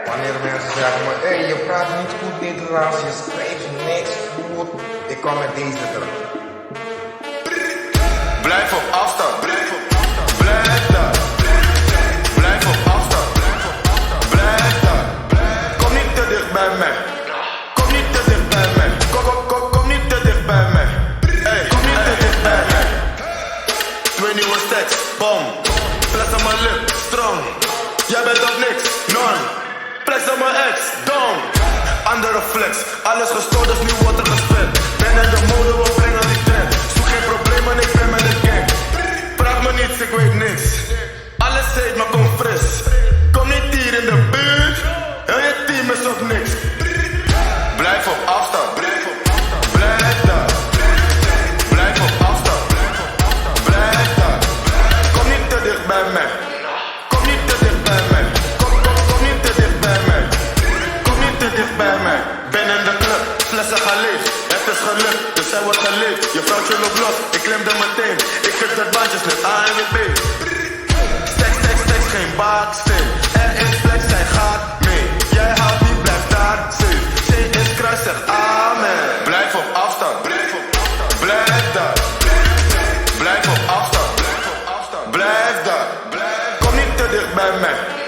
Wanneer mensen zeggen me, hey, je praat niet goed Nederlands, je schrijft niks goed. Ik kom met deze terug. Blijf op afstand. Blijf daar. Blijf op afstand. Blijf daar. Kom niet te dicht bij mij. Kom niet te dicht bij mij. Kom niet te dicht bij mij. Hey, kom niet te dicht bij mij. Twee nieuwe stacks, bom. Flex aan mijn lip, strong. Jij bent op niks, non. Flex aan mijn ex, dom. Andere flex, alles gestoord, dus nu wordt er gespeeld. Ben in de mode, we brengen die trend. Zoek geen problemen, ik ben met de gang. Vraag me niets, ik weet niks. Alles heet, maar kom fris. Kom niet hier in de buurt. Heel je team is op niks. Blijf op afstand. Blijf daar. Blijf op afstand. Blijf daar. Kom niet te dicht bij mij. Kom niet te dicht bij mij. Kom niet te dicht bij mij. Kom niet te dicht bij mij. Ben in de club, flessen gaan leeg. Het is gelukt, dus zij wordt geleefd. Je vrouwtje loopt los, ik klim er meteen. Ik geef dat bandjes net A en B. Stacks, geen baksteen. Er is flex, zij gaat mee. Jij houdt niet, blijf daar safe. C is kruis, zeg amen. Blijf op afstand. Blijf daar. Blijf op afstand. Blijf daar. Kom niet te dicht bij mij.